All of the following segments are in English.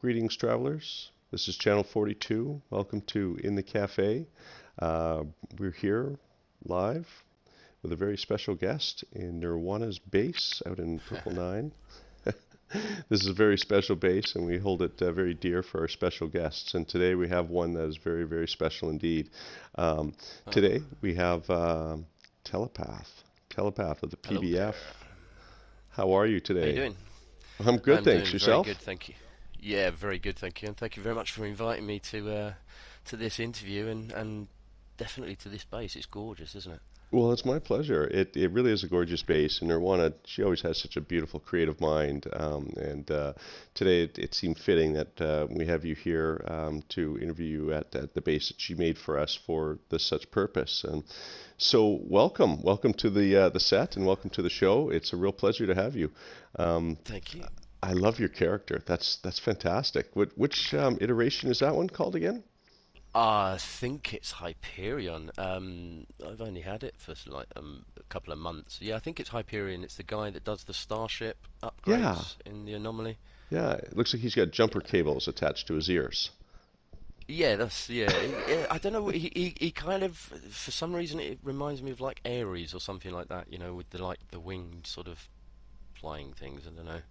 Greetings, travelers. This is Channel 42. Welcome to In the Cafe. Uh, we're here live with a very special guest in Nirwana's base out in Purple Nine. This is a very special base, and we hold it very dear for our special guests. And today we have one that is very, very special indeed. Um, Oh, Today we have Telepath of the hello there. PBF. How are you How you today? doing? I'm good, I'm thanks. doing very Yourself? good, thank you. Yeah, very good, thank you, and thank you very much for inviting me to this interview and definitely to this base. It's gorgeous, isn't it? Well, it's my pleasure. It really is a gorgeous base, and Nirwana, she always has such a beautiful creative mind. And today it seemed fitting that we have you here to interview you at the base that she made for us for this such purpose. And so, welcome to the set, and welcome to the show. It's a real pleasure to have you. Um, Thank you. I love your character. That's fantastic. Which iteration is that one called again? I think it's Hyperion. I've only had it for like a couple of months. Yeah, I think it's Hyperion. It's the guy that does the starship Yeah, upgrades in the anomaly. yeah. It looks like he's got jumper cables attached to his ears. Yeah, yeah. I don't know. He kind of, for some reason, it reminds me of like Ares or something like that. You know, with the like the winged sort of flying things. I don't know,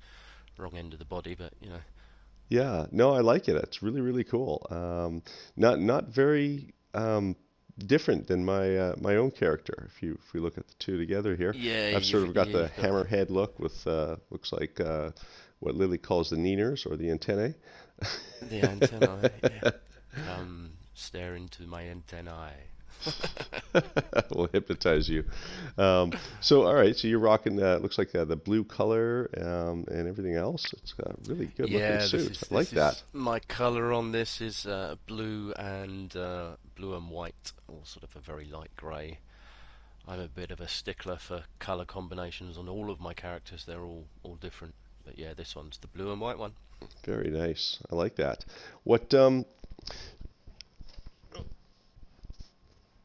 wrong end of the body, but you know. Yeah, no, I like it. It's really, really cool. Not very different than my own character. If we look at the two together here, I've sort of got the You've got hammerhead look with looks like what Lily calls the kneaners or the antennae. the antennae. Yeah, come stare into my antennae. Will hypnotize you. So, all right, so you're rocking looks like the blue color and everything else. It's got a really good looking Yeah, suit. I like this that. is my color on this is blue and white, or sort of a very light grey. I'm a bit of a stickler for color combinations on all of my characters. They're all different. But yeah, this one's the blue and white one. Very nice. I like that. What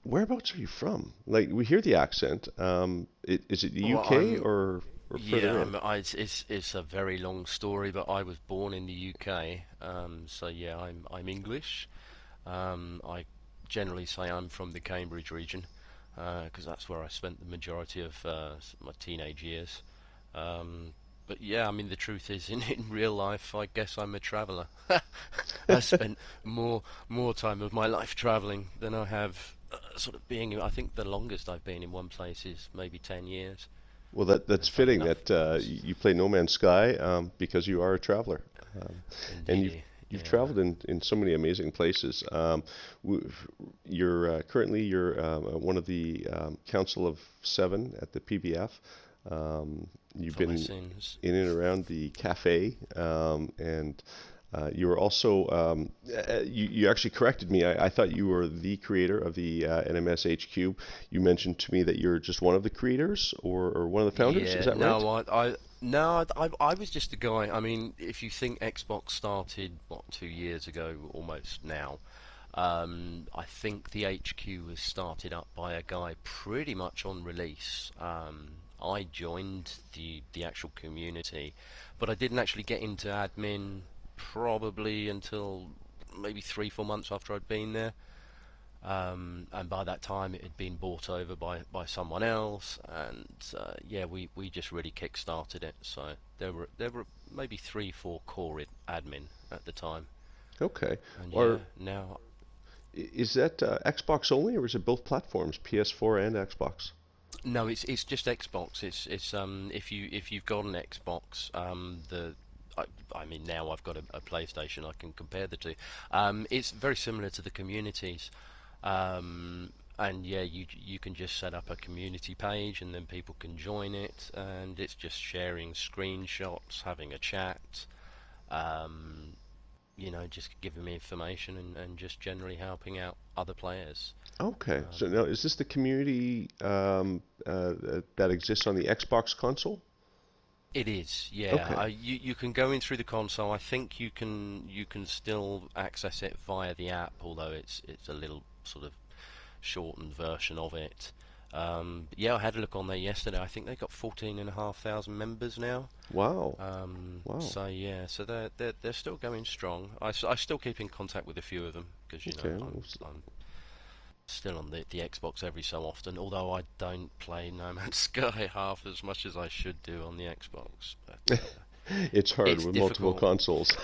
Whereabouts are you from? Like we hear the accent. Is it the Well, UK I'm or Yeah, further in? it's a very long story, but I was born in the UK. So yeah, I'm English. I generally say I'm from the Cambridge region because that's where I spent the majority of my teenage years. Um, but yeah, I mean the truth is, in real life, I guess I'm a traveller. I spent more time of my life travelling than I have sort of being. I think the longest I've been in one place is maybe 10 years. Well, that's Funny fitting enough, that it's you play No Man's Sky because you are a traveler, um, and indeed, you've yeah, traveled in so many amazing places. W- you're currently you're one of the Council of Seven at the PBF. You've for my been sins. in and around the cafe, and you were also you actually corrected me. I thought you were the creator of the NMS HQ. You mentioned to me that you're just one of the creators or one of the founders. Is Yeah, that right? no, no, I was just a guy. I mean, if you think Xbox started what 2 years ago, almost now, I think the HQ was started up by a guy pretty much on release. I joined the actual community, but I didn't actually get into admin probably until maybe 3 4 months after I'd been there. And by that time, it had been bought over by someone else, and yeah, we just really kick-started it. So there were maybe 3 4 core admin at the time, Okay. and yeah, Or now is that Xbox only, or is it both platforms, PS4 and Xbox? no, it's just Xbox. It's if you've got an Xbox, I mean now I've got a PlayStation. I can compare the two. It's very similar to the communities. And yeah, you can just set up a community page, and then people can join it, and it's just sharing screenshots, having a chat, um, just giving me information and just generally helping out other players. Okay. So Um, now, is this the community that exists on the Xbox console? it is, yeah. Okay. You can go in through the console. I think you can still access it via the app, although it's a little sort of shortened version of it. Yeah, I had a look on there yesterday. I think they got 14,500 members now. Wow. Wow. So yeah, so they're still going strong. I still keep in contact with a few of them because Okay. I'm still on the Xbox every so often. Although I don't play No Man's Sky half as much as I should do on the Xbox, but It's hard it's with multiple difficult. consoles.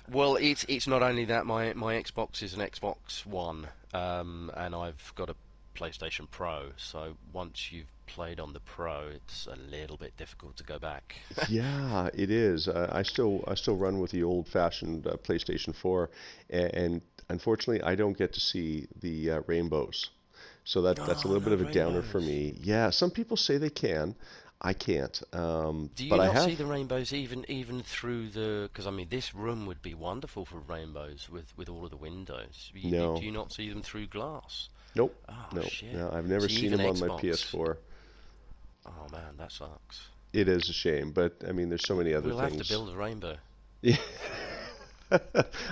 Well, it's not only that my Xbox is an Xbox One, and I've got a PlayStation Pro. So once you've played on the Pro, it's a little bit difficult to go back. Yeah, it is. I still run with the old-fashioned PlayStation 4, and unfortunately, I don't get to see the rainbows. So that's a Oh, little bit no of a downer for rainbows. me. Yeah, some people say they can. I can't. Do But you I not see have. the rainbows even through the? Because I mean, this room would be wonderful for rainbows with all of the windows. Do No. you not see them through glass? Nope. Oh No. shit! No. I've never See, seen even them on my Xbox. PS4. Oh man, that sucks. It is a shame, but I mean, there's so many other We'll have to things. build a rainbow. Yeah.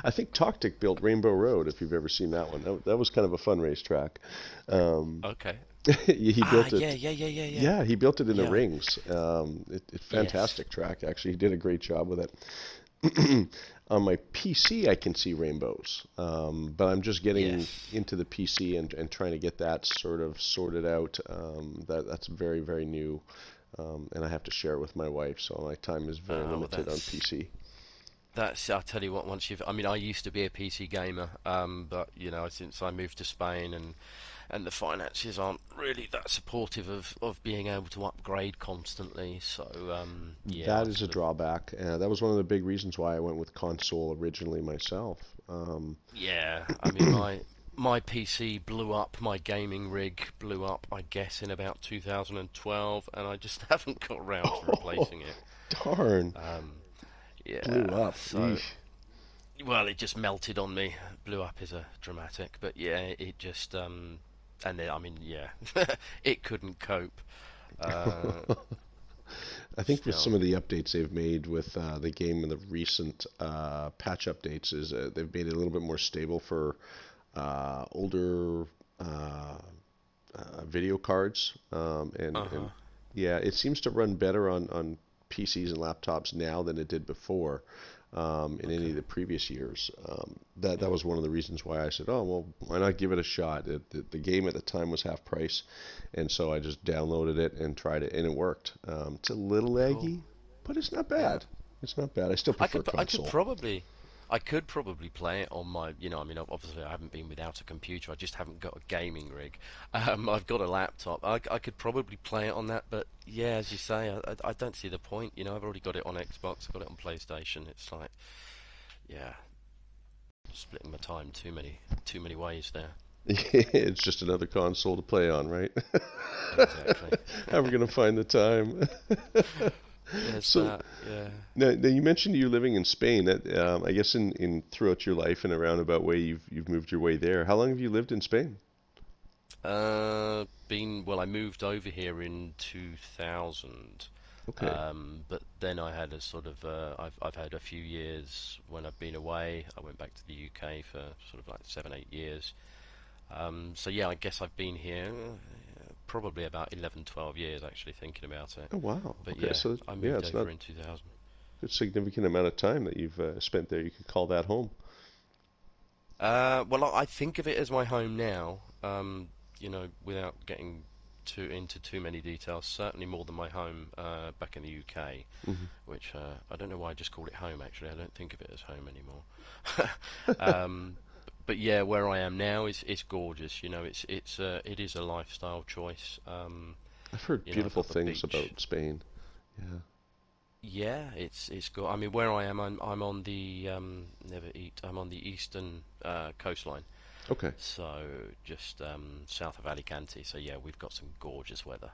I think Toctic built Rainbow Road, if you've ever seen that one. That was kind of a fun racetrack. Um, Okay. he Ah, built yeah, it. yeah, yeah, yeah, yeah. Yeah, he built it in the Yeah. rings. Yes. Fantastic track, actually. He did a great job with it. On my PC, I can see rainbows, but I'm just getting Yes. into the PC and trying to get that sort of sorted out. That's very, very new, and I have to share it with my wife, so my time is very Well, limited on PC. that's. I'll tell you what. Once you've, I mean, I used to be a PC gamer, but you know, since I moved to Spain and the finances aren't really that supportive of being able to upgrade constantly. So yeah, That I've is a sort of drawback. That was one of the big reasons why I went with console originally myself. yeah. I mean, my PC blew up, my gaming rig blew up, I guess, in about 2012, and I just haven't got around to Oh, replacing it. darn. Um, Blew yeah. up. So Eesh. well, it just melted on me. Blew up is a dramatic, but yeah, it just and then I mean, yeah, it couldn't cope. Uh, I think with Still, some of the updates they've made with the game and the recent patch updates is they've made it a little bit more stable for older video cards, and uh-huh. yeah, it seems to run better on PCs and laptops now than it did before. In any Okay. of the previous years, that Mm. was one of the reasons why I said, oh well, why not give it a shot? The game at the time was half price, and so I just downloaded it and tried it, and it worked. It's a little Cool. laggy, but it's not Yeah. bad. It's not bad. I still prefer I could console. probably play it on my, you know, I mean, obviously I haven't been without a computer. I just haven't got a gaming rig. I've got a laptop. I could probably play it on that, but yeah, as you say, I don't see the point. You know, I've already got it on Xbox. I've got it on PlayStation. It's like, yeah, splitting my time too many ways there. It's just another console to play on, right? Exactly. How are we gonna find the time? There's So that. Yeah. now you mentioned you living in Spain. That I guess in throughout your life in a roundabout way, you've moved your way there. How long have you lived in Spain? Been well. I moved over here in 2000, Okay. but then I had a sort of I've had a few years when I've been away. I went back to the UK for sort of like 7 8 years. So yeah, I guess I've been here probably about 11 12 years actually thinking about it. Oh wow. But Okay. yeah, So I yeah, moved it's not over in 2000. a significant amount of time that you've spent there. You could call that home. Well, I think of it as my home now. You know, without getting too into too many details, certainly more than my home back in the UK, Hmm. which I don't know why I just called it home. Actually, I don't think of it as home anymore. um, but yeah, where I am now is gorgeous. You know, it is a lifestyle choice. I've heard You know, I've beautiful got the things beach. about Spain. Yeah. Yeah, it's good. I mean, where I am, I'm on the never eat. I'm on the eastern coastline. Okay. So just south of Alicante. So yeah, we've got some gorgeous weather.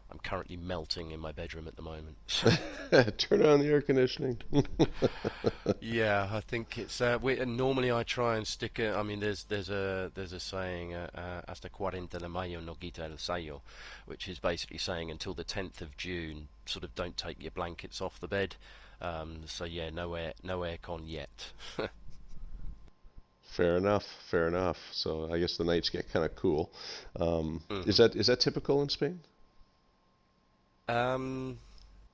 I'm currently melting in my bedroom at the moment. Turn on the air conditioning. Yeah, I think it's. Normally I try and stick it. I mean, there's a saying, hasta 40 de mayo no quita el sayo, which is basically saying until the 10th of June, sort of don't take your blankets off the bed. So yeah, no aircon yet. Fair enough. Fair enough. So I guess the nights get kind of cool. Is Hmm. that typical in Spain? Um,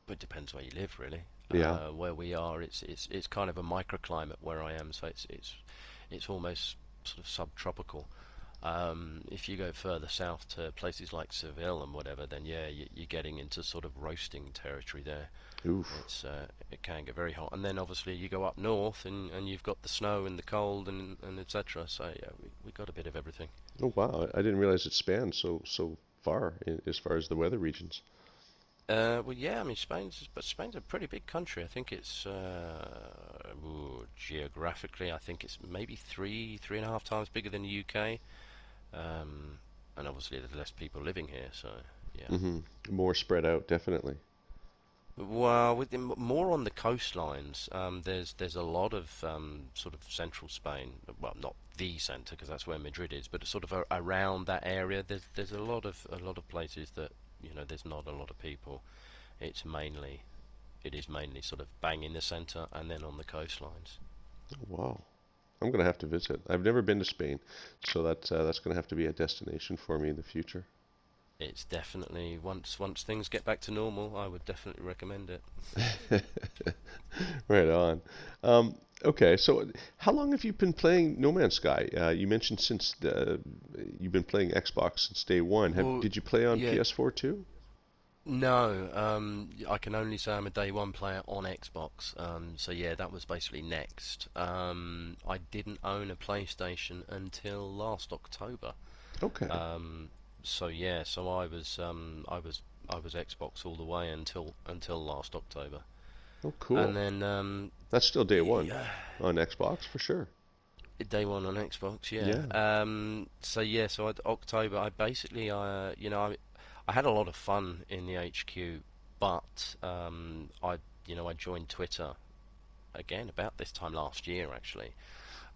but it depends where you live, really. Yeah. Where we are, it's kind of a microclimate where I am, so it's almost sort of subtropical. If you go further south to places like Seville and whatever, then yeah, you're getting into sort of roasting territory there. Oof. It can get very hot, and then obviously you go up north and you've got the snow and the cold and etc. So yeah, we got a bit of everything. Oh wow. I didn't realize it spanned so far as far as the weather regions. Well, yeah, I mean Spain's a pretty big country. I think it's geographically, I think it's maybe three and a half times bigger than the UK. Um, and obviously there's less people living here, so yeah. Hmm. More spread out, definitely. Well, more on the coastlines, there's a lot of sort of central Spain. Well, not the centre because that's where Madrid is, but sort of around that area. There's a lot of places that there's not a lot of people. It's mainly it is mainly sort of bang in the centre and then on the coastlines. Oh, wow. I'm gonna have to visit. I've never been to Spain, so that's gonna have to be a destination for me in the future. It's definitely once things get back to normal, I would definitely recommend it. Right on. Okay, so how long have you been playing No Man's Sky? You mentioned you've been playing Xbox since day one. Well, Did you play on yeah, PS4 too? no, I can only say I'm a day one player on Xbox. So yeah, that was basically next. I didn't own a PlayStation until last October. Okay. Um, so yeah, so I was Xbox all the way until last October, Oh, and cool. then That's still day one yeah, on Xbox for sure. day one on Xbox, yeah. Yeah. So yeah, so October, I basically, I had a lot of fun in the HQ, but I joined Twitter again about this time last year, actually.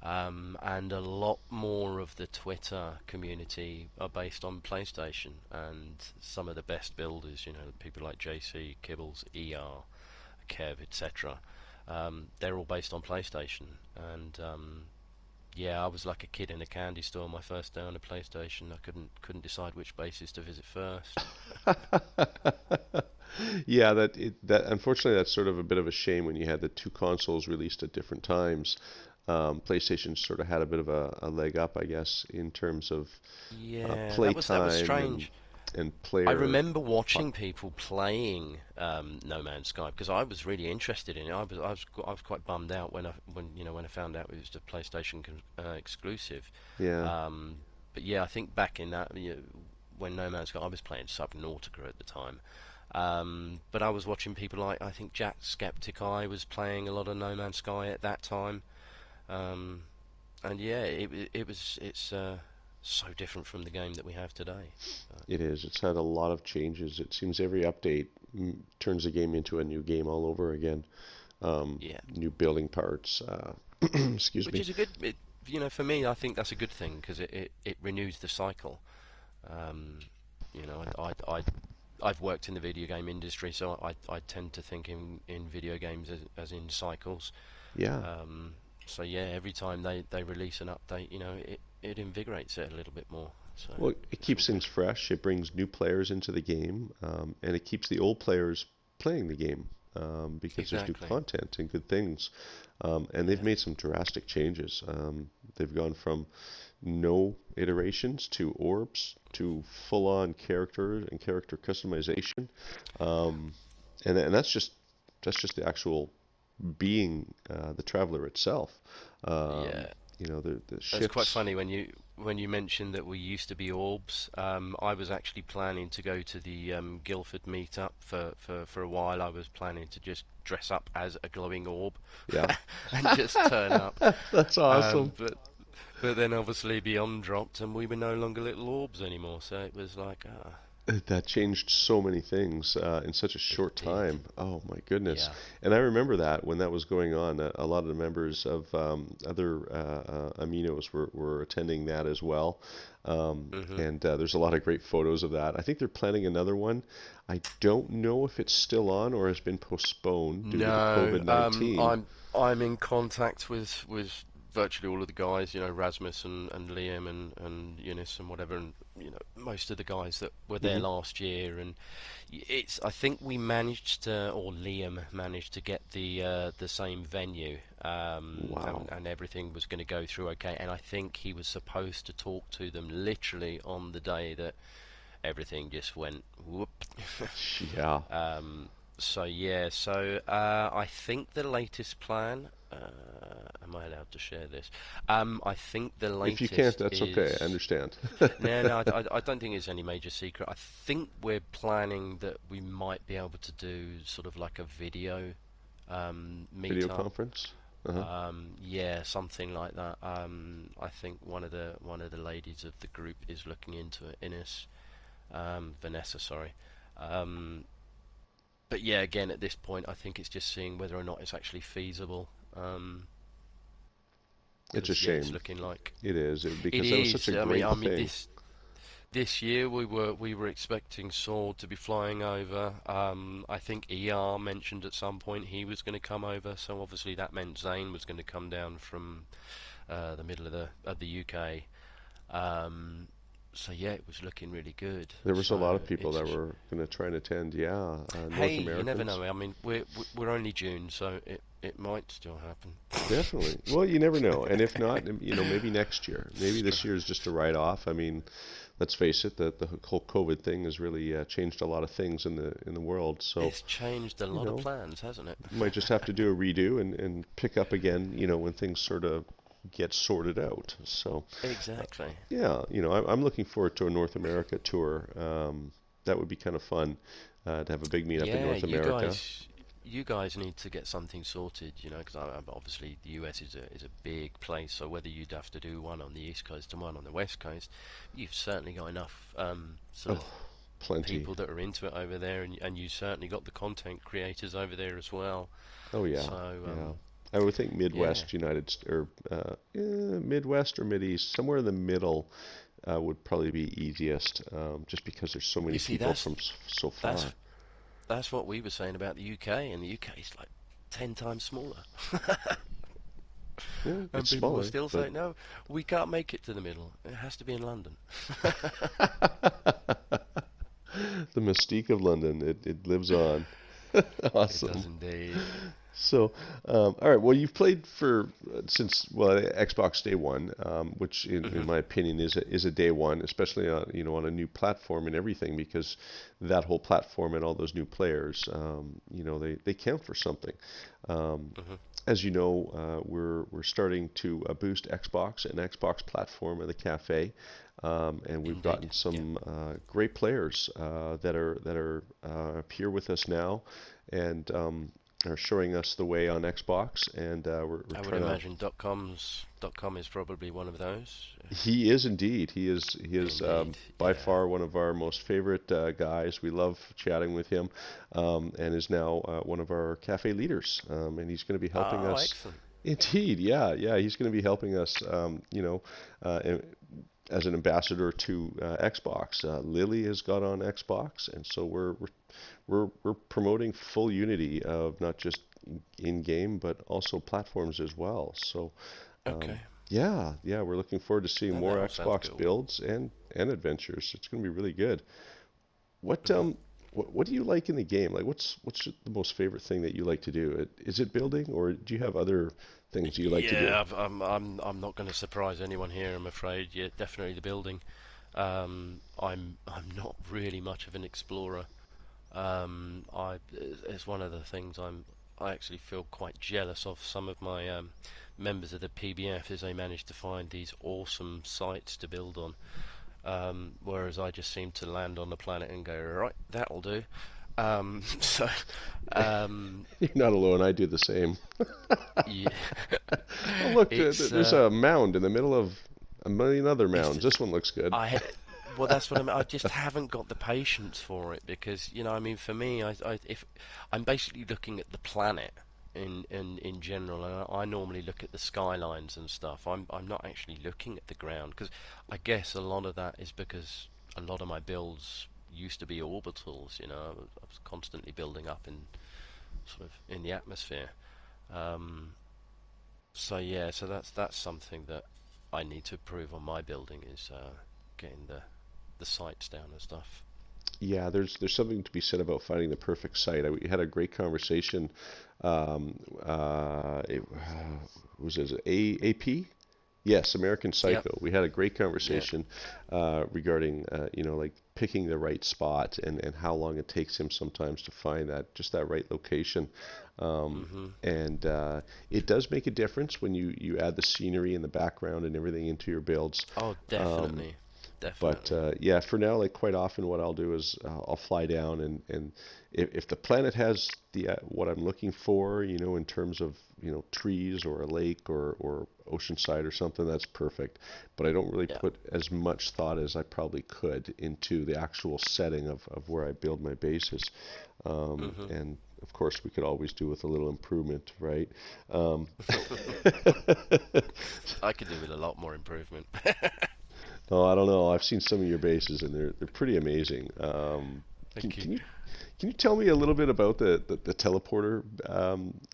And a lot more of the Twitter community are based on PlayStation, and some of the best builders, people like JC, Kibbles, ER, Kev, etc. They're all based on PlayStation, and yeah, I was like a kid in a candy store my first day on a PlayStation. I couldn't decide which bases to visit first. Yeah, that unfortunately that's sort of a bit of a shame when you had the two consoles released at different times. PlayStation sort of had a bit of a leg up, I guess, in terms of Yeah, play that was time and strange. I player. remember Po- watching people playing No Man's Sky because I was really interested in it. I was quite bummed out when I found out it was a PlayStation exclusive. yeah, Um, but yeah, I think back in that when No Man's Sky, I was playing Subnautica at the time. But I was watching people like I think Jack Skeptic Eye was playing a lot of No Man's Sky at that time. Um, and yeah, it's so different from the game that we have today. it is. It's had a lot of changes. It seems every update turns the game into a new game all over again. Yeah, New building parts. Excuse which me. is for me, I think that's a good thing because it renews the cycle. Um, I've worked in the video game industry, so I tend to think in video games as in cycles. Yeah. Um, so yeah, every time they release an update, it invigorates it a little bit more. So Well, it it's all keeps good. things fresh. It brings new players into the game, and it keeps the old players playing the game because there's new Exactly. content and good things. And they've Yeah. made some drastic changes. They've gone from no iterations to orbs to full-on character and character customization, um, and that's just the actual being the traveler itself. Um, Yeah. the It's quite ships. funny when you mentioned that we used to be orbs. I was actually planning to go to the Guildford meetup for a while. I was planning to just dress up as a glowing orb Yeah. and just turn up. That's awesome. But then obviously Beyond dropped and we were no longer little orbs anymore. So it was like, That changed so many things in such a it short did. time. Oh my goodness. Yeah. And I remember that when that was going on, a lot of the members of other aminos were attending that as well. Hmm. And there's a lot of great photos of that. I think they're planning another one. I don't know if it's still on or has been postponed due to the No, COVID-19. I'm in contact with virtually all of the guys, Rasmus and Liam and Eunice and whatever, and most of the guys that were there Hmm. last year. And I think we managed to, or Liam managed to get the same venue, Wow. and everything was going to go through okay. And I think he was supposed to talk to them literally on the day that everything just went whoop. Yeah. Um, so yeah, so I think the latest plan. Am I allowed to share this? I think the If you can't, latest that's okay. I is. understand. No, no, I don't think it's any major secret. I think we're planning that we might be able to do sort of like a video Video meetup. conference. Uh-huh. Yeah, something like that. I think one of the ladies of the group is looking into it. Vanessa, sorry. Um, but yeah, again, at this point, I think it's just seeing whether or not it's actually feasible. It's a Because yeah, it's shame. looking like It is it because that was such is. a I mean, great thing. this year we were expecting Saul to be flying over. I think ER mentioned at some point he was going to come over, so obviously that meant Zane was going to come down from the middle of the UK. Um, so yeah, it was looking really good. There was a So lot of people it's that were going to try and attend. Yeah, hey, North you never Americans. know. I mean, we're only June, so it might still happen. Definitely. Well, you never know. And if not, maybe next year. Maybe this year is just a write-off. I mean, let's face it, the whole COVID thing has really changed a lot of things in the world. So, It's changed a you lot of know, plans, hasn't it? might just have to do a redo and pick up again, when things sort of get sorted out. So, Exactly. yeah, I'm looking forward to a North America tour. That would be kind of fun to have a big meetup in Yeah, North America. you guys need to get something sorted, because obviously the US is a big place. So whether you'd have to do one on the East Coast and one on the West Coast, you've certainly got enough sort of Oh, plenty. people that are into it over there, and you certainly got the content creators over there as well. Oh yeah, So yeah. I would think yeah, Midwest Midwest or Mideast, somewhere in the middle would probably be easiest, just because there's so many you see people that's from so that's far. that's what we were saying about the UK, and the UK is like 10 times smaller. Yeah, And it's people will smaller, still but say, no, we can't make it to the middle. It has to be in London. the mystique of London, it lives on. It does Awesome. indeed. So, all right. Well, you've played for since Xbox Day One, which in Hmm. my opinion is a day one, especially on a new platform and everything, because that whole platform and all those new players, they count for something. Um, Hmm. as you know, we're starting to boost Xbox and Xbox platform of the cafe, and we've Indeed. gotten Yeah. some great players that are here with us now, and are showing us the way on Xbox, and we're I would trying to. imagine .com is probably one of those. He is indeed. He is Indeed. by Yeah. far one of our most favorite guys. We love chatting with him, and is now one of our cafe leaders. And he's going to be helping Oh, us. excellent. Indeed, yeah, yeah. He's going to be helping us. Uh, as an ambassador to Xbox. Lily has got on Xbox, and so we're promoting full unity of not just in game but also platforms as well. So um, Okay. yeah, yeah, we're looking forward to seeing No, more that all sounds Xbox cool. builds and adventures. It's going to be really good. What Hmm. what do you like in the game? Like what's the most favorite thing that you like to do? Is it building, or do you have other things you like to do? Yeah, I'm not going to surprise anyone here, I'm afraid. Yeah, definitely the building. I'm not really much of an explorer. It's one of the things I actually feel quite jealous of some of my members of the PBF is they manage to find these awesome sites to build on, whereas I just seem to land on the planet and go, right, that'll do. So um, You're not alone. I do the same. yeah, Oh, look, it's there's a mound in the middle of a million other it's mounds. This one looks good. I well, that's what I mean. I just haven't got the patience for it because I mean, for me, if I'm basically looking at the planet in general, and I normally look at the skylines and stuff. I'm not actually looking at the ground because I guess a lot of that is because a lot of my builds used to be orbitals. I was constantly building up in sort of in the atmosphere. Um, So yeah, so that's something that I need to improve on my building is getting the sights down and stuff. Yeah, there's something to be said about finding the perfect site. We had a great conversation. Was it AP? Yes, American Yep. Psycho. We had a great Yeah. conversation regarding like picking the right spot and how long it takes him sometimes to find that right location. Um, Mhm. and it does make a difference when you add the scenery and the background and everything into your builds. Oh, Um, definitely, but definitely. yeah, for now, like quite often, what I'll do is I'll fly down and if the planet has the what I'm looking for, in terms of trees or a lake or oceanside or something, that's perfect. But I don't really Yeah. put as much thought as I probably could into the actual setting of where I build my bases. Mhm. And of course, we could always do with a little improvement, right? Um, I could do with a lot more improvement. Oh, I don't know. I've seen some of your bases, and they're pretty amazing. Can Thank you. can you can you tell me a little bit about the teleporter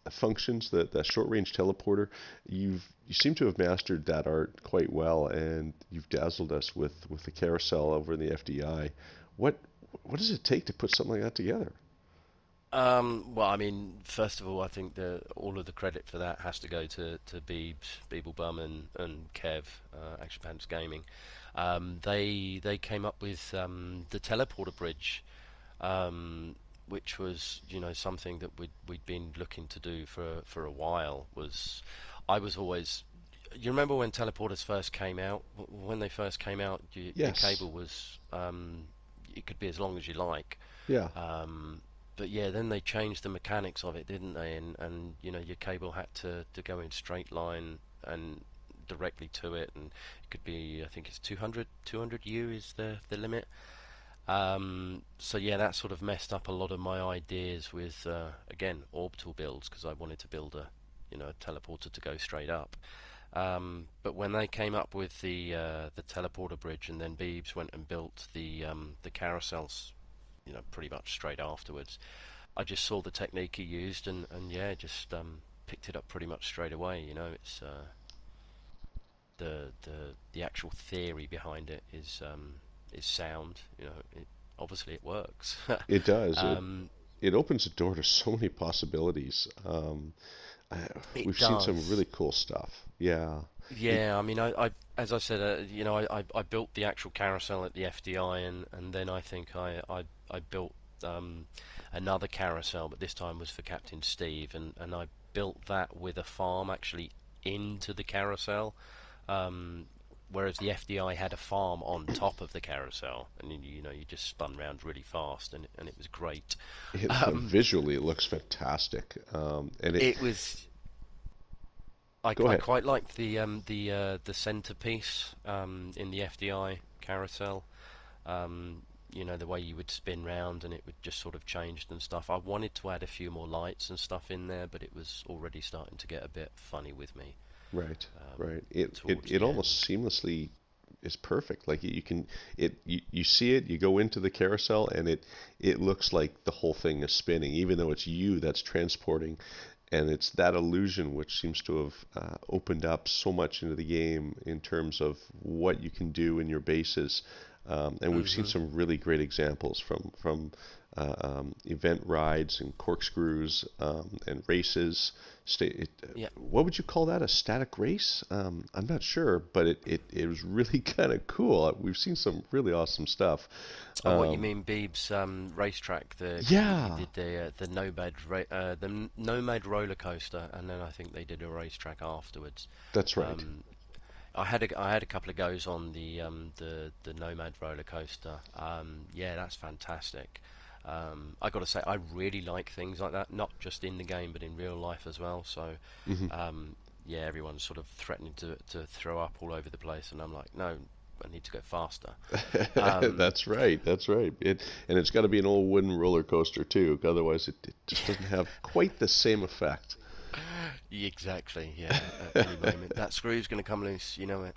functions, the short range teleporter? You seem to have mastered that art quite well, and you've dazzled us with the carousel over in the FDI. What what does it take to put something like that together? Well, I mean, first of all, I think the all of the credit for that has to go to Beebs, Beeblebum, and Kev, Action Pants Gaming. They came up with the teleporter bridge, which was something that we'd been looking to do for a while. I was always you remember when teleporters first came out? When they first came out, your Yes. cable was it could be as long as you like. Yeah. Um, but yeah, then they changed the mechanics of it, didn't they? And your cable had to go in straight line and directly to it, and it could be, I think it's 200 U is the limit. So yeah, that sort of messed up a lot of my ideas with again orbital builds because I wanted to build a teleporter to go straight up. But when they came up with the teleporter bridge, and then Beebs went and built the carousels, pretty much straight afterwards, I just saw the technique he used, and yeah, just picked it up pretty much straight away. It's the actual theory behind it is sound. Obviously it works. It does. It um, it opens the door to so many possibilities. I, it we've seen some does. really cool stuff. Yeah. It Yeah, I mean, I as I said, I built the actual carousel at the FDI, and then I think I built another carousel, but this time was for Captain Steve, and I built that with a farm actually into the carousel, um, whereas the FDI had a farm on top of the carousel, and you just spun around really fast, and it was great. Um, visually it looks fantastic. And it it was go I ahead. quite liked the centerpiece in the FDI carousel. The way you would spin round and it would just sort of change and stuff. I wanted to add a few more lights and stuff in there, but it was already starting to get a bit funny with me Right. um, Right. It it towards it the almost end. seamlessly is perfect. Like you can you see it, you go into the carousel and it looks like the whole thing is spinning even though it's you that's transporting. And it's that illusion which seems to have opened up so much into the game in terms of what you can do in your bases. And we've seen Hmm. some really great examples from event rides and corkscrews and races. Yeah. What would you call that? A static race? I'm not sure, but it was really kind of cool. We've seen some really awesome stuff. Oh, what you Um, mean, Beeb's racetrack? Because he yeah, did the Nomad roller coaster, and then I think they did a racetrack afterwards. that's right. Um, I had a couple of goes on the Nomad roller coaster. Yeah, that's fantastic. I got to say, I really like things like that, not just in the game but in real life as well. So, Hmm. um, yeah, everyone's sort of threatening to throw up all over the place, and I'm like, no, I need to go faster. Um, That's right. That's right. And it's got to be an old wooden roller coaster too, otherwise it just doesn't have quite the same effect. exactly. Yeah, at any moment that screw's going to come loose. You know it.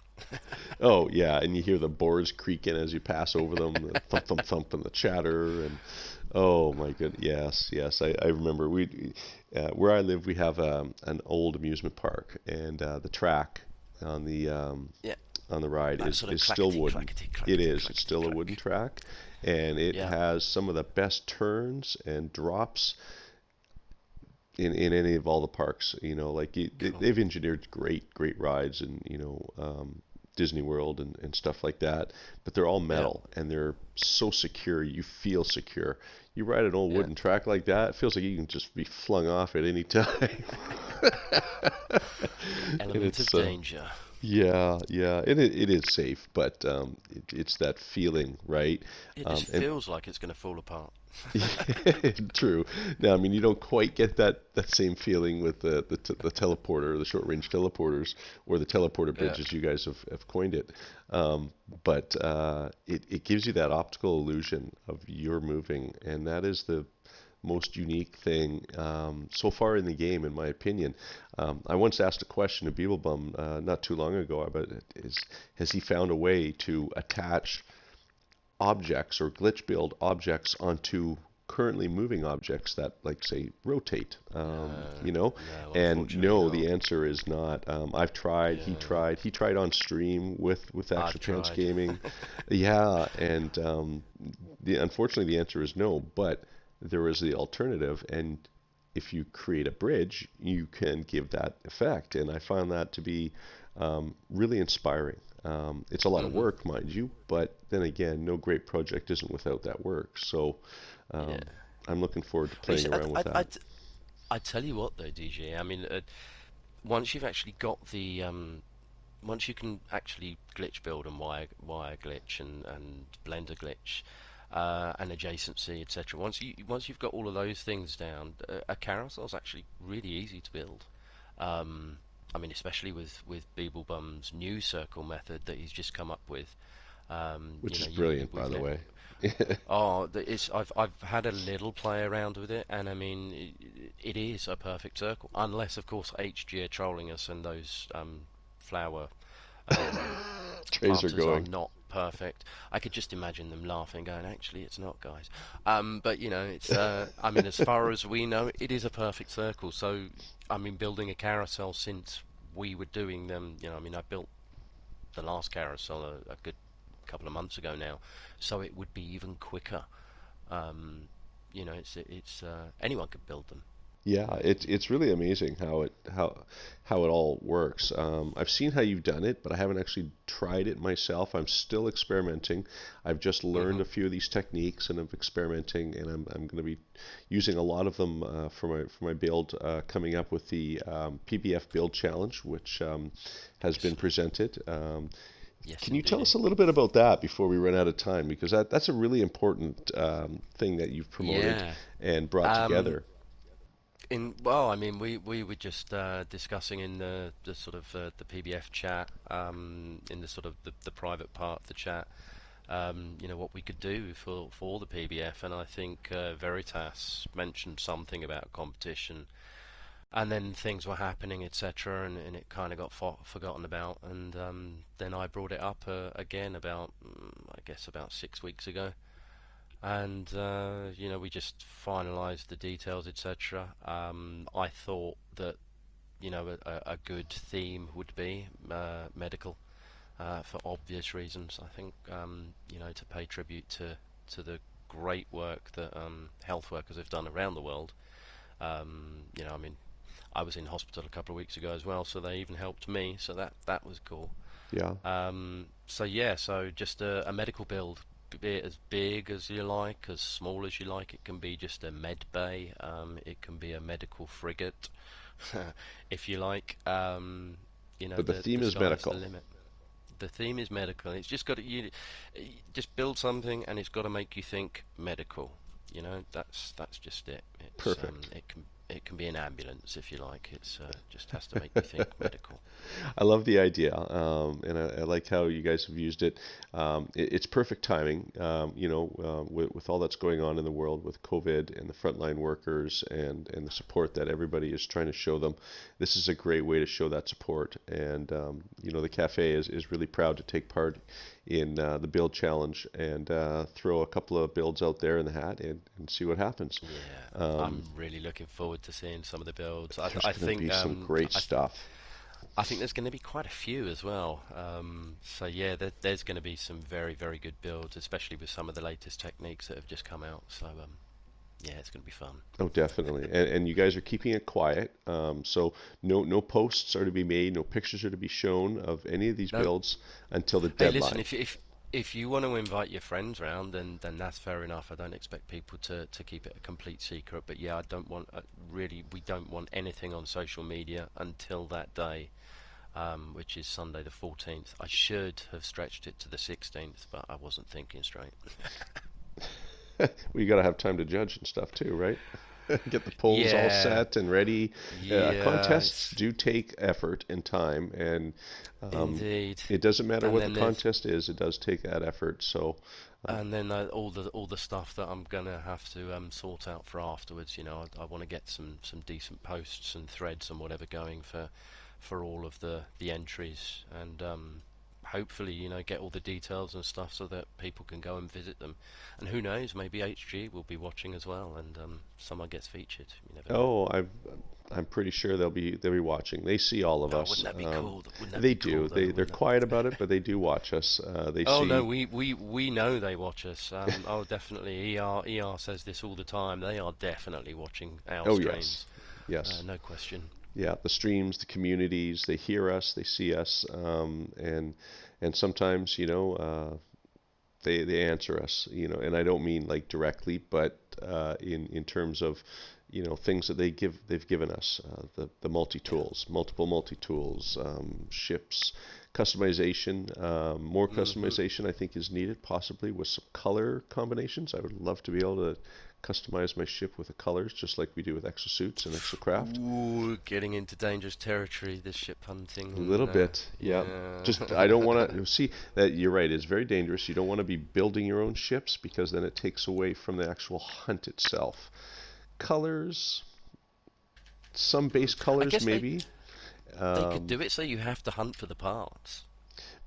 Oh yeah, and you hear the boards creaking as you pass over them, the thump thump thump and the chatter, and Oh my good. Yes, yes. I remember where I live. We have an old amusement park, and the track on the um, Yeah, on the ride that sort of is still clackety wooden. clackety It clackety is. It's clackety still a wooden clack. track, and it Yeah, has some of the best turns and drops in any of all the parks. Like cool. they've engineered great rides and Disney World and stuff like that, but they're all Yeah, metal and they're so secure. You feel secure. You ride an old yeah. wooden track like that, it feels like you can just be flung off at any time. The And element of it's danger. yeah, yeah, it is safe, but it's that feeling, right? It just And feels like it's going to fall apart. true. Now, I mean, you don't quite get that same feeling with the teleporter, the short range teleporters, or the teleporter Yeah. bridge, as you guys have coined it. But it gives you that optical illusion of you're moving, and that is the most unique thing so far in the game, in my opinion. I once asked a question to Beeblebum not too long ago about has he found a way to attach objects or glitch build objects onto currently moving objects that, like, say, rotate, No, no, and unfortunately no, not. the answer is not. I've tried, Yeah, he tried on stream with Action I've Pants tried. Gaming. Yeah, and unfortunately the answer is no, but there is the alternative, and if you create a bridge, you can give that effect, and I found that to be really inspiring. It's a lot of Mhm. work, mind you, but then again, no great project isn't without that work. So Yeah. um, I'm looking forward to Well, you playing see, around with that. I tell you what though, DJ. I mean, once you've actually got once you can actually glitch build and wire glitch and blender glitch, and adjacency, etc. Once you've got all of those things down, a carousel's actually really easy to build. Um, I mean, especially with Beeblebum's new circle method that he's just come up with. Which is You brilliant, by we've the let way. Oh, it's I've had a little play around with it, and I mean it is a perfect circle, unless of course HG are trolling us and those flower um, Trays are planters are going. not perfect. I could just imagine them laughing, going, "Actually, it's not, guys." But it's I mean, as far as we know, it is a perfect circle. So I mean, building a carousel since we were doing them, I mean, I built the last carousel a good couple of months ago now, so it would be even quicker. Um, it's anyone could build them. Yeah, it's really amazing how it all works. I've seen how you've done it, but I haven't actually tried it myself. I'm still experimenting. I've just learned Hmm. a few of these techniques, and I'm experimenting, and I'm going to be using a lot of them for my build coming up with the PBF build challenge, which has been Excellent. presented. Yes, Can you tell indeedy. us a little bit about that before we run out of time? Because that's a really important thing that you've promoted Yeah. and brought Um, together. I mean, we were just discussing in the sort of the PBF chat, in the sort of the private part of the chat, what we could do for the PBF, and I think Veritas mentioned something about competition, and then things were happening, etc., and it kind of got forgotten about, and then I brought it up again about, I guess, about 6 weeks ago, and we just finalised the details, etc. I thought that a good theme would be medical, for obvious reasons. I think to pay tribute to the great work that health workers have done around the world. I mean, I was in hospital a couple of weeks ago as well, so they even helped me. So that was cool. Yeah. So yeah, so just a medical build, be it as big as you like, as small as you like. It can be just a med bay. It can be a medical frigate, if you like. But the theme The is sky's the medical. limit. The theme is medical. It's just got to you just build something, and it's got to make you think medical. That's just it. Perfect. It can. it can be an ambulance if you like. It's just has to make me think medical. I love the idea, and I like how you guys have used it. It's perfect timing, with all that's going on in the world with COVID and the frontline workers and the support that everybody is trying to show them. This is a great way to show that support. And, the cafe is really proud to take part in the build challenge and throw a couple of builds out there in the hat and see what happens. Yeah, Um, I'm really looking forward to seeing some of the builds. there's going to be some great stuff. I think there's going to be quite a few as well. So yeah, there's going to be some very, very good builds, especially with some of the latest techniques that have just come out. So yeah, it's going to be fun. Oh, definitely. And you guys are keeping it quiet. So no posts are to be made, no pictures are to be shown of any of these No, builds until the hey, listen, deadline. if you want to invite your friends round, then that's fair enough. I don't expect people to keep it a complete secret. But yeah, I don't want really we don't want anything on social media until that day, which is Sunday the 14th. I should have stretched it to the 16th, but I wasn't thinking straight. Well, you got to have time to judge and stuff too, right? Get the polls all Yeah, set and ready. yeah, Contests do take effort and time, and um, indeed. it doesn't matter And what the then there's contest is, it does take that effort. So, and then all the stuff that I'm gonna have to sort out for afterwards. I want to get some decent posts and threads and whatever going for all of the entries, and hopefully get all the details and stuff so that people can go and visit them. And who knows, maybe HG will be watching as well, and someone gets featured. You never know. oh, I'm pretty sure they'll be watching. They see all of Oh, us. wouldn't that be cool? Wouldn't that They be cool do. though? They're Wouldn't that? quiet about it, but they do watch us. They Oh no, see. we know they watch us. Oh, definitely. ER says this all the time. They are definitely watching our Oh yes, streams. yes. No question. Yeah, the streams, the communities, they hear us, they see us, and sometimes they answer us, and I don't mean like directly, but in terms of things that they've given us, the multi Yeah. tools, multiple multi tools, ships, customization, more Mhm. customization I think is needed, possibly with some color combinations. I would love to be able to customize my ship with the colors, just like we do with exosuits and exocraft. Ooh, getting into dangerous territory. This ship hunting A little and bit, yeah. Just I don't want to see that you're right. It's very dangerous. You don't want to be building your own ships because then it takes away from the actual hunt itself. Colors, some base I colors guess maybe, they could um, do it so you have to hunt for the parts.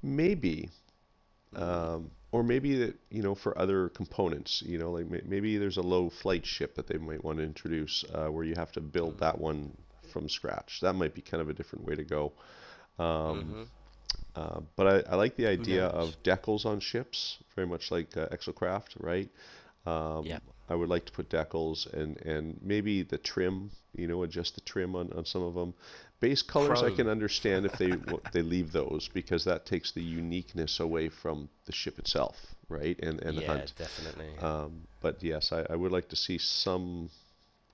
maybe, Mm. or maybe that for other components. Like maybe there's a low flight ship that they might want to introduce where you have to build Mm. that one from scratch. That might be kind of a different way to go. Um, Mhm. but I like the Who idea knows? of decals on ships, very much like Exocraft, right? Yeah. I would like to put decals and maybe the trim, adjust the trim on some of them. Base colors I can Chrome. understand if they leave those because that takes the uniqueness away from the ship itself, right? And the Yeah, hunt. definitely. But yes, I would like to see some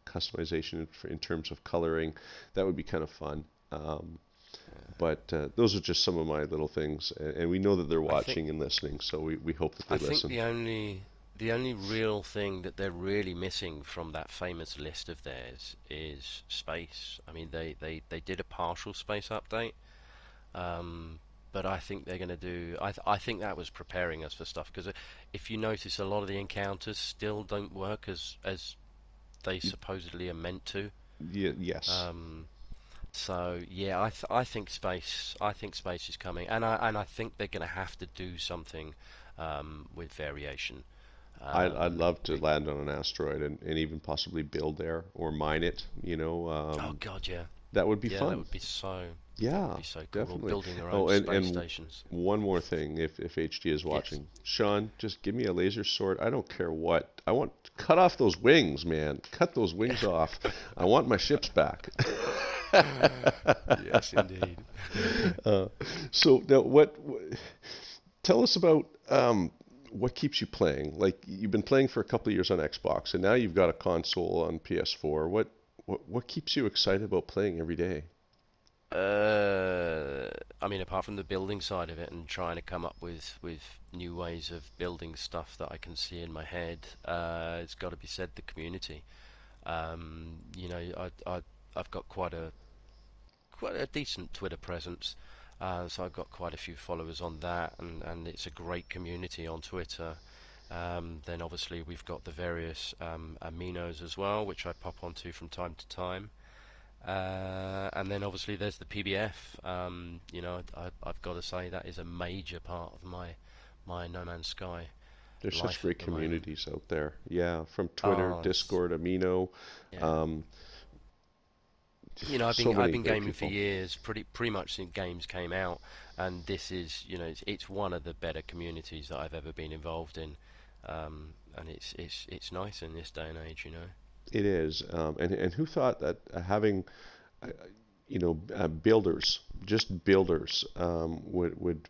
customization in terms of coloring. That would be kind of fun. But those are just some of my little things, and we know that they're I think watching and listening, so we hope that they I think listen. the only real thing that they're really missing from that famous list of theirs is space. I mean, they did a partial space update, um, but I think they're going to do. I think that was preparing us for stuff because if you notice, a lot of the encounters still don't work as they supposedly are meant to. Yes, Um, so yeah, I think space is coming, and I think they're going to have to do something with variation. I'd Um, love to land on an asteroid and even possibly build there or mine it. oh God, yeah, That would be yeah, that fun. would be Yeah, so cool. Or definitely. building our own Oh, and space and stations. one more thing, if HG is Yes. watching, Sean, just give me a laser sword. I don't care what. I want cut off those wings, man. Cut those wings off. I want my ships back. Yes, indeed. uh, so now, tell us about what keeps you playing. Like you've been playing for a couple of years on Xbox, and now you've got a console on PS4. What keeps you excited about playing every day? Uh, I mean, apart from the building side of it and trying to come up with new ways of building stuff that I can see in my head, it's got to be said the community. You know, I've got quite a decent Twitter presence, so I've got quite a few followers on that, and it's a great community on Twitter. Then obviously we've got the various aminos as well, which I pop onto from time to time. And then obviously there's the PBF. You know, I've got to say that is a major part of my No Man's Sky There's such life at great the moment. communities out there. Yeah, from Twitter, Oh, Discord, Amino, yeah. um, You know, so I've many been great gaming for people. years, pretty much since games came out, and this is, you know, it's one of the better communities that I've ever been involved in, and it's nice in this day and age, you know. It is, and who thought that having uh, builders, just builders, would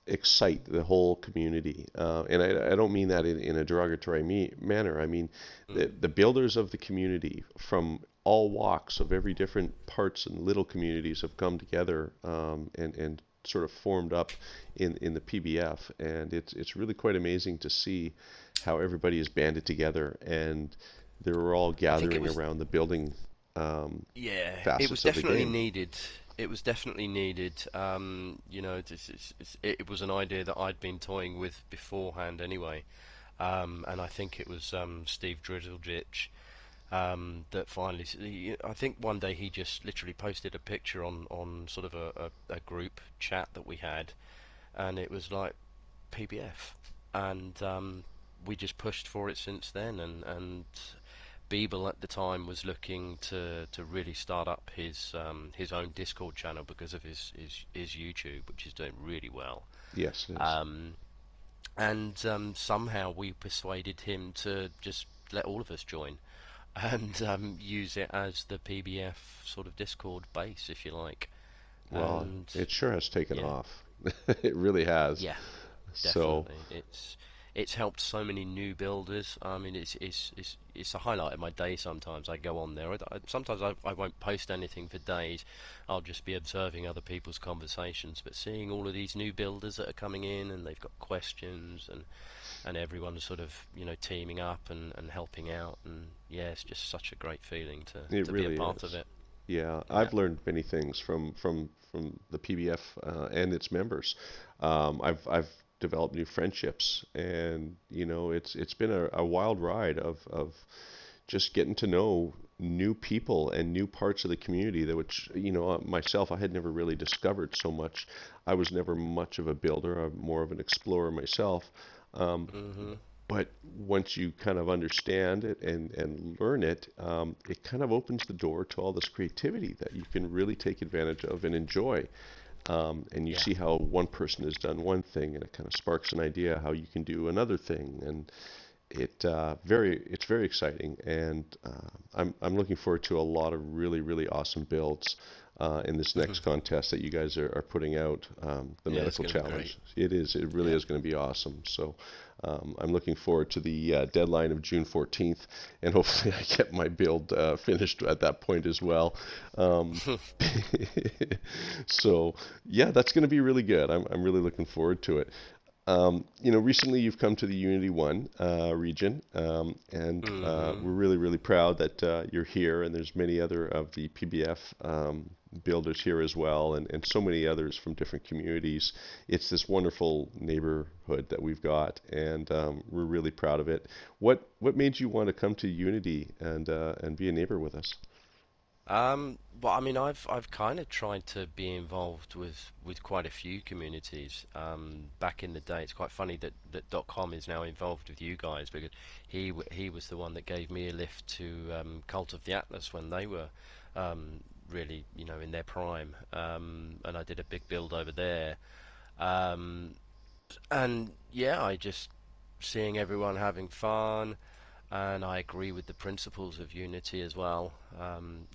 excite the whole community. And I don't mean that in a derogatory manner. I mean Mm. the builders of the community from all walks of every different parts and little communities have come together, and sort of formed up in the PBF. And it's really quite amazing to see how everybody is banded together, and they're all I think gathering around the building yeah, it was facets of the definitely game. needed. It was definitely needed. You know, it was an idea that I'd been toying with beforehand anyway. And I think it was Steve Drizzleditch that finally. I think one day he just literally posted a picture on sort of a group chat that we had, and it was like PBF, and we just pushed for it since then. And Beeble at the time was looking to really start up his own Discord channel because of his YouTube, which is doing really well. Yes, it is. Um, and somehow we persuaded him to just let all of us join and use it as the PBF sort of Discord base, if you like. Well, And it sure has taken yeah, off. It really has. yeah, So, definitely, it's helped so many new builders. I mean, it's a highlight of my day. Sometimes I go on there. Sometimes I won't post anything for days. I'll just be observing other people's conversations. But seeing all of these new builders that are coming in and they've got questions and everyone's sort of teaming up and helping out, and yeah, it's just such a great feeling it to be a really part of is. it. Yeah, Yeah. I've learned many things from the PBF and its members. I've developed new friendships, and it's been a wild ride of just getting to know new people and new parts of the community that which myself I had never really discovered so much. I was never much of a builder. I'm more of an explorer myself. Um, Mhm. but once you kind of understand it and learn it, it kind of opens the door to all this creativity that you can really take advantage of and enjoy. And you Yeah. see how one person has done one thing, and it kind of sparks an idea how you can do another thing. And it's very exciting, and I'm looking forward to a lot of really awesome builds in this next contest that you guys are putting out, the Yeah, it's medical going to be great. challenge. It really Yeah. is going to be awesome. So I'm looking forward to the deadline of June 14th, and hopefully I get my build finished at that point as well. Um, so yeah, that's going to be really good. I'm really looking forward to it. Recently you've come to the Unity One region, and Mhm. we're really proud that you're here. And there's many other of the PBF builders here as well, and so many others from different communities. It's this wonderful neighborhood that we've got, and we're really proud of it. What made you want to come to Unity and be a neighbor with us? Well, I mean, I've kind of tried to be involved with quite a few communities. Back in the day, it's quite funny that .com is now involved with you guys because he was the one that gave me a lift to Cult of the Atlas when they were really in their prime, and I did a big build over there. Um, and yeah, I just seeing everyone having fun, and I agree with the principles of unity as well. I'm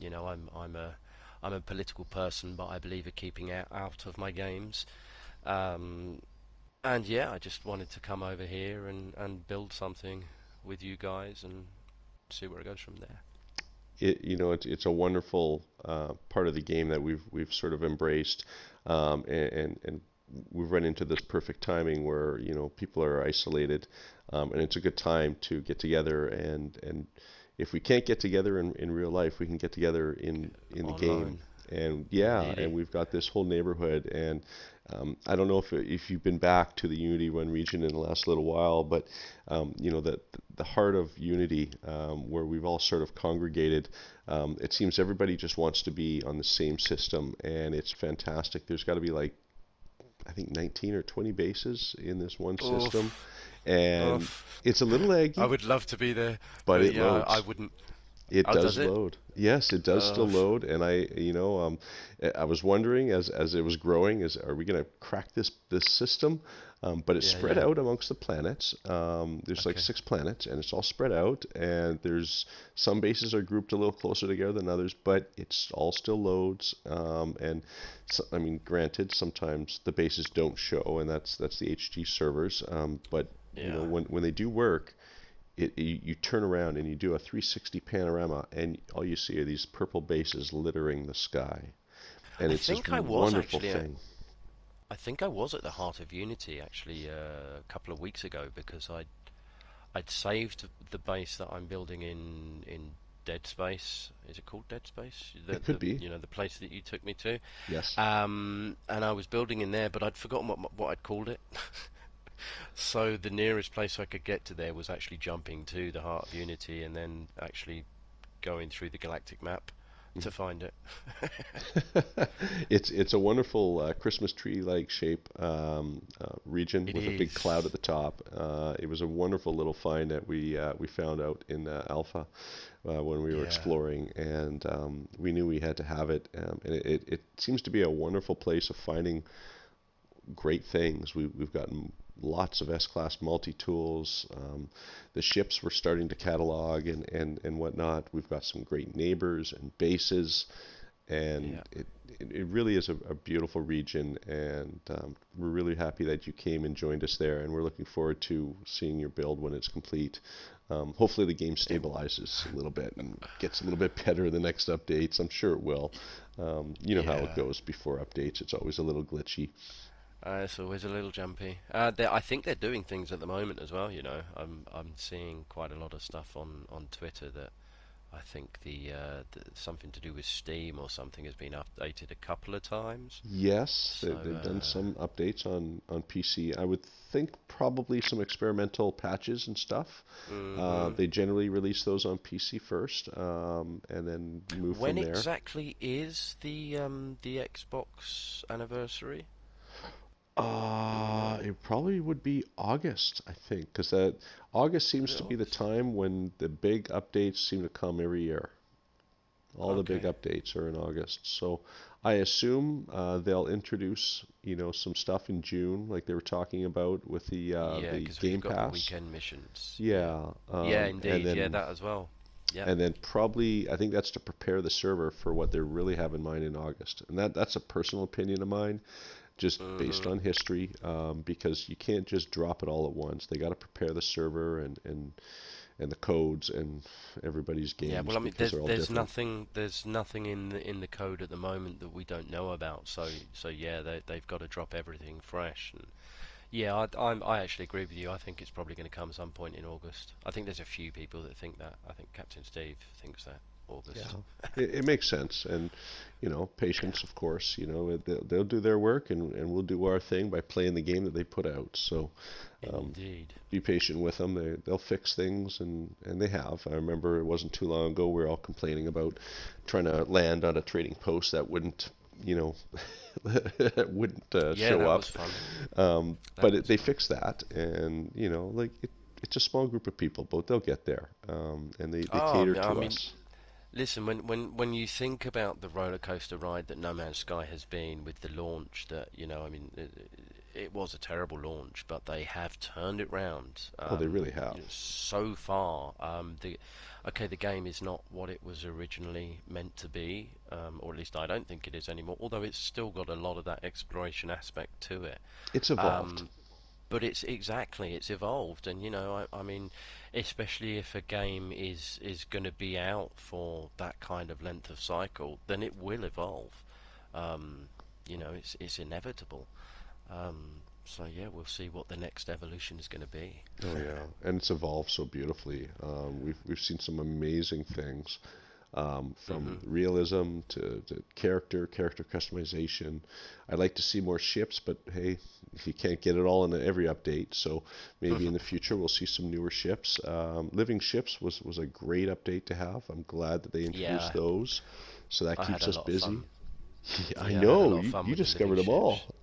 a political person, but I believe in keeping it out of my games. Um, and yeah, I just wanted to come over here and build something with you guys and see where it goes from there. It's a wonderful part of the game that we've sort of embraced, and we've run into this perfect timing where people are isolated, and it's a good time to get together and if we can't get together in real life, we can get together in the game. Online, And yeah, and indeedy. we've got this whole neighborhood, and I don't know if you've been back to the Unity One region in the last little while, but you know the heart of Unity, where we've all sort of congregated. It seems everybody just wants to be on the same system, and it's fantastic. There's got to be like I think 19 or 20 bases in this one system, Oof, and oof. it's a little I laggy, would love to be there, but but it yeah, I loads. wouldn't. It Oh, does does it? load. Yes, it does still Uh, load, and I was wondering as it was growing, are we going to crack this system? But it's yeah, spread yeah. out amongst the planets. There's like Okay. 6 planets, and it's all spread out. And there's some bases are grouped a little closer together than others, but it's all still loads. And so, I mean, granted, sometimes the bases don't show, and that's the HG servers. But you know, Yeah. when they do work you turn around and you do a 360 panorama, and all you see are these purple bases littering the sky, and I it's this think I was wonderful actually. thing. I think I was at the heart of Unity actually a couple of weeks ago because I'd saved the base that I'm building in Dead Space. Is it called Dead Space? It could The be, the place that you took me to. yes. And I was building in there, but I'd forgotten what I'd called it. So the nearest place I could get to there was actually jumping to the heart of Unity and then actually going through the galactic map to find it. It's a wonderful Christmas tree like shape region It with a big cloud is. at the top. It was a wonderful little find that we found out in Alpha when we were Yeah. exploring, and we knew we had to have it. And it seems to be a wonderful place of finding great things. We've gotten lots of S-class multi-tools. The ships we're starting to catalog and whatnot. We've got some great neighbors and bases, and Yeah. it really is a beautiful region. And we're really happy that you came and joined us there. And we're looking forward to seeing your build when it's complete. Hopefully the game It, stabilizes a little bit and gets a little bit better in the next updates. I'm sure it will. You know how it yeah. goes before updates. It's always a little glitchy. It's always a little jumpy. I think they're doing things at the moment as well. I'm seeing quite a lot of stuff on Twitter that I think something to do with Steam or something has been updated a couple of times. Yes, So they've done some updates on PC. I would think probably some experimental patches and stuff. hmm They generally release those on PC first, and then move when from there. exactly is the Xbox anniversary? Do we know? It probably would be August, I think, because that August Is seems it to be the August? time when the big updates seem to come every year. All the big Okay. updates are in August. So I assume they'll introduce, some stuff in June, like they were talking about with Yeah, the because we've Game got the Pass. weekend missions. Yeah. Yeah, Yeah, and indeed. Yeah, then that as well. Yep. probably I think that's to prepare the server for what they really have in mind in August. And that's a personal opinion of mine, just based hmm on history, because you can't just drop it all at once. They got to prepare the server and the codes and everybody's Yeah, games well, I mean, because they're all different. there's nothing in the code at the moment that we don't know about. So yeah, they've got to drop everything fresh. And yeah, I actually agree with you. I think it's probably going to come some point in August. I think there's a few people that think that. I think Captain Steve thinks that Yeah, August. it makes sense, and Yeah, patience, of course. They'll do their work, and we'll do our thing by playing the game that they put out. So, um, indeed. be patient with them. They'll fix things, and they have. I remember it wasn't too long ago we were all complaining about trying to land on a trading post that wouldn't, you know, that wouldn't Yeah, show that up. was fun. But That was they fun. fixed that, and like it's a small group of people, but they'll get there. And they Oh, cater I to mean, us. listen, when you think about the roller coaster ride that No Man's Sky has been with the launch, that I mean, it was a terrible launch, but they have turned it round. Oh, they really have. So far, the game is not what it was originally meant to be, or at least I don't think it is anymore. Although it's still got a lot of that exploration aspect to it. It's evolved. Um, but it's evolved, and I mean, especially if a game is going to be out for that kind of length of cycle, then it will evolve. Um, it's inevitable. Um, So yeah, we'll see what the next evolution is going to be. Oh yeah, and it's evolved so beautifully. We've seen some amazing things, from Hmm. realism to character customization. I'd like to see more ships, but hey, you can't get it all in every update. So maybe in the future we'll see some newer ships. Living ships was a great update to have. I'm glad that they introduced Yeah, those, so that I had keeps a us lot of busy. fun. Yeah, I Yeah, I had a know lot of you fun with the living discovered them ships. all.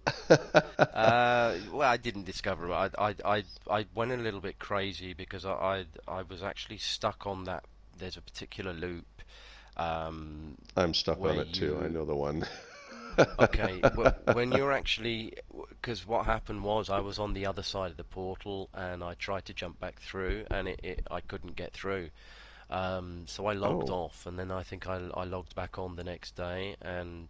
Well, I didn't discover it. I went a little bit crazy because I was actually stuck on that. There's a particular loop um, I'm stuck where on it too. I you know the one. okay, when you're actually, because what happened was I was on the other side of the portal and I tried to jump back through and I couldn't get through. So I logged Oh, off and then I think I logged back on the next day and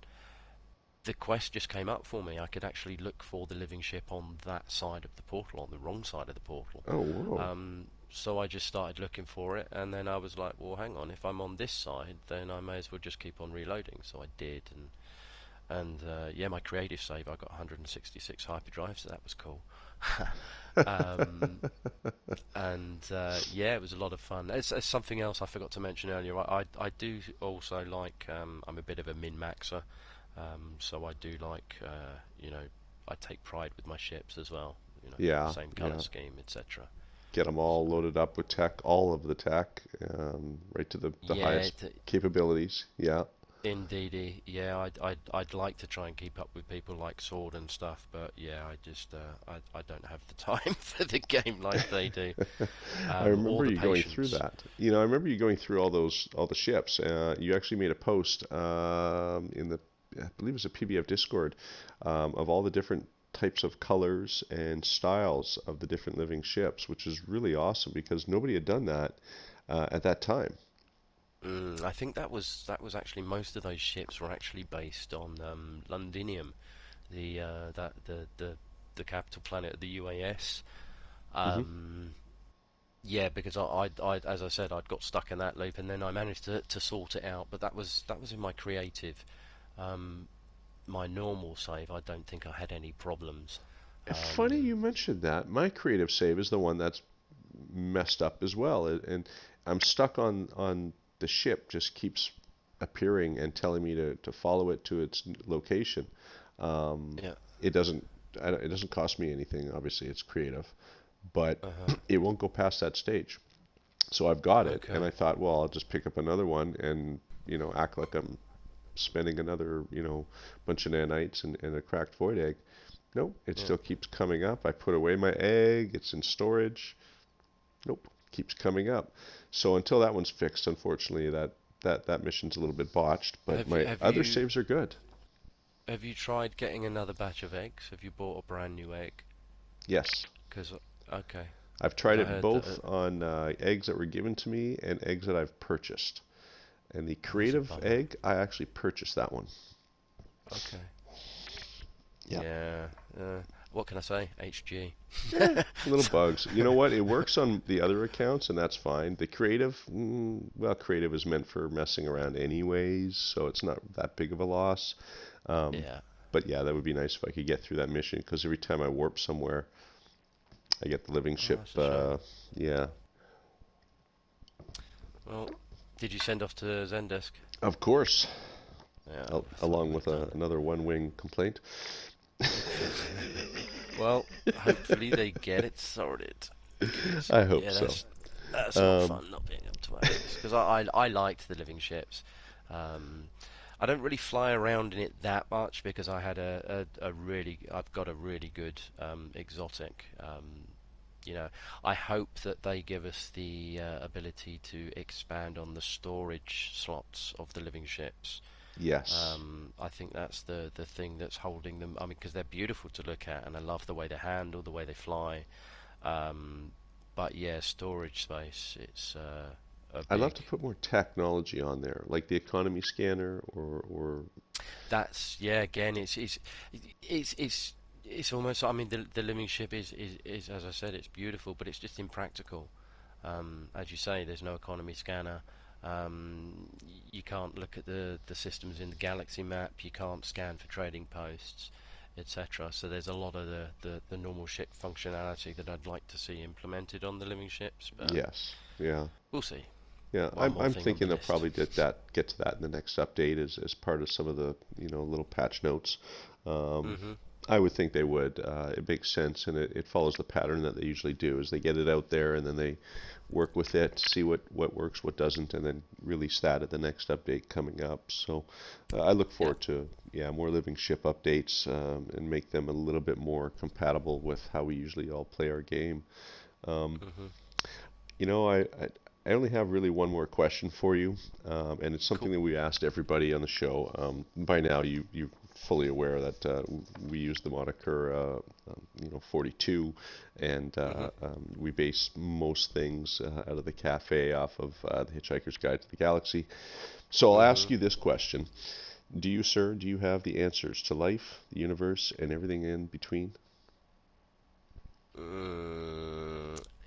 the quest just came up for me. I could actually look for the living ship on that side of the portal, on the wrong side of the portal. oh, whoa. So I just started looking for it, and then I was like, well, hang on, if I'm on this side, then I may as well just keep on reloading. So I did, and yeah, my creative save, I got 166 hyperdrives, so that was cool. um, and yeah, it was a lot of fun. It's something else I forgot to mention earlier. I do also like. I'm a bit of a min maxer, so I do like. I take pride with my ships as well. Yeah, Same color yeah. scheme, etc. Get them So all loaded up with tech, all of the tech, right to the yeah, highest capabilities. Yeah. indeedy. Yeah, I'd like to try and keep up with people like Sword and stuff, but yeah, I don't have the time for the game like they do, I or remember the you going through patience. that. I remember you going through all the ships. You actually made a post in the, I believe it was a PBF Discord, of all the different types of colors and styles of the different living ships, which is really awesome because nobody had done that at that time. I think that was actually most of those ships were actually based on Londinium, the capital planet of the UAS. Hmm. Yeah, because as I said, I'd got stuck in that loop, and then I managed to sort it out. But that was in my creative, um, my normal save. I don't think I had any problems. Funny Um, you mentioned that. My creative save is the one that's messed up as well, and I'm stuck on the ship. Just keeps appearing and telling me to follow it to its location. Um, yeah. it doesn't it doesn't cost me anything. Obviously, it's creative, but Uh huh. it won't go past that stage. So I've got it, and Okay. I thought, well, I'll just pick up another one and act like I'm spending another bunch of nanites and a cracked void egg. Nope, it Yeah. still keeps coming up. I put away my egg. It's in storage. Nope, keeps coming up. So until that one's fixed, unfortunately, that mission's a little bit botched. But Have you my have other you saves are good. have you tried getting another batch of eggs? Have you bought a brand new egg? Yes, Because okay, I've because tried I it heard that both on eggs that were given to me and eggs that I've purchased. And the that's a creative bummer. egg, I actually purchased that one. Okay. Yeah. Yeah. What can I say? HG. Eh, little So, bugs. You know what? It works on the other accounts, and that's fine. The creative, well, creative is meant for messing around anyways, so it's not that big of a loss. Um, yeah. but yeah, that would be nice if I could get through that mission, because every time I warp somewhere, I get the living Oh, ship. that's a shame. Yeah, Well, did you send off to Zendesk? of course, Yeah, I thought you along would with have done. another one wing complaint. Well, hopefully they get it sorted. Because I hope yeah, so. that's not Um, fun not being able to access. Because I liked the living ships. Um, I don't really fly around in it that much because I had a really I've got a really good exotic. You know, I hope that they give us the ability to expand on the storage slots of the living ships. yes. I think that's the thing that's holding them. I mean, because they're beautiful to look at, and I love the way they handle, the way they fly. Um, but yeah, storage space. It's a I'd love big. to put more technology on there, like the economy scanner or That's yeah. Again, it's almost. I mean, the living ship is as I said, it's beautiful, but it's just impractical. As you say, there's no economy scanner. You can't look at the systems in the galaxy map. You can't scan for trading posts. etc. So there's a lot of the normal ship functionality that I'd like to see implemented on the living ships, but Yes. Yeah. we'll see. Yeah, One I'm more I'm thing on the thinking they'll list. probably get to that in the next update as part of some of the little patch notes. Um, Mhm. I would think they would. It makes sense, and it follows the pattern that they usually do. Is they get it out there and then they work with it, see what works, what doesn't, and then release that at the next update coming up. So I look Yeah. forward to more living ship updates and make them a little bit more compatible with how we usually all play our game. Um, Mhm. you know, I only have really one more question for you, and it's something Cool. that we asked everybody on the show. By now, you're fully aware that we use the moniker, 42, and Mhm. we base most things out of the cafe off of the Hitchhiker's Guide to the Galaxy. So I'll ask Mhm. you this question: Do you, sir, do you have the answers to life, the universe, and everything in between?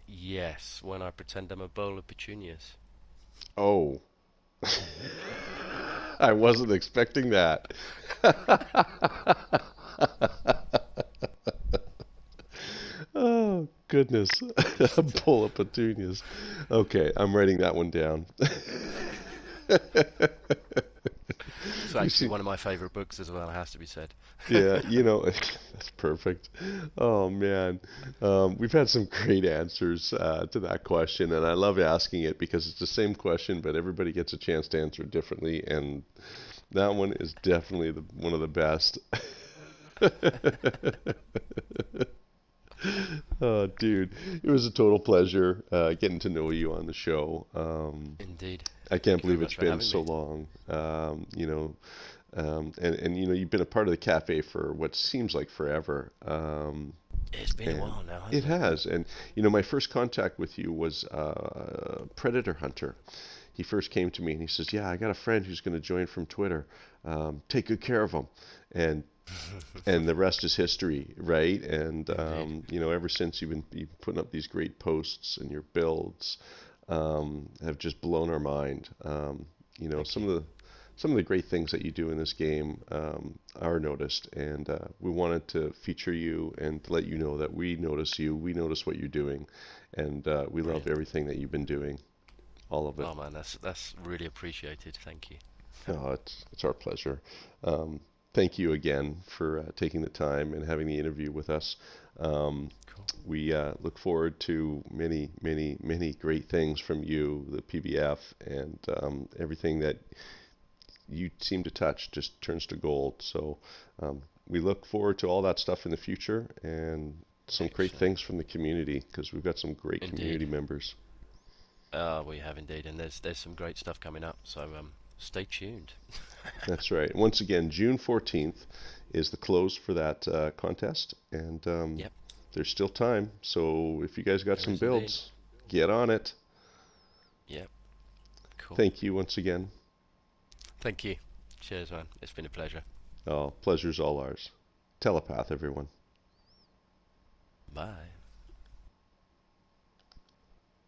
Yes, when I pretend I'm a bowl of petunias. Oh, I wasn't expecting that. Oh, goodness. A bowl of petunias. Okay, I'm writing that one down. It's You actually see, one of my favourite books as well, has to be said. yeah, that's perfect. Oh man, we've had some great answers to that question, and I love asking it because it's the same question, but everybody gets a chance to answer it differently, and that one is definitely one of the best. Oh, dude, it was a total pleasure getting to know you on the show. Indeed. I can't Thank you very believe it's much for been having so me. long. And you've been a part of the cafe for what seems like forever. It's been a And while now, it hasn't it? has. And my first contact with you was Predator Hunter. He first came to me and he says, "Yeah, I got a friend who's going to join from Twitter. Take good care of him." And the rest is history, right? And Indeed. ever since you've been putting up these great posts and your builds have just blown our mind. Thank you. Some of the great things that you do in this game are noticed, and we wanted to feature you and to let you know that we notice you, we notice what you're doing, and we love Brilliant. everything that you've been doing, all of it. Oh man, that's really appreciated. Thank you. Oh, it's our pleasure. Um, Thank you again for taking the time and having the interview with us. Um, Cool. we look forward to many, many, many great things from you, the PBF, and everything that you seem to touch just turns to gold. So we look forward to all that stuff in the future and some great Excellent. things from the community because we've got some great Indeed. community members. We have indeed, and there's some great stuff coming up. So stay tuned. That's right. Once again, June 14th is the close for that contest, and Yep, there's still time. So if you guys got there some is indeed. builds, get on it. Yep. Cool. Thank you once again. Thank you. Cheers, man. It's been a pleasure. Oh, pleasure's all ours. Telepath, everyone. Bye.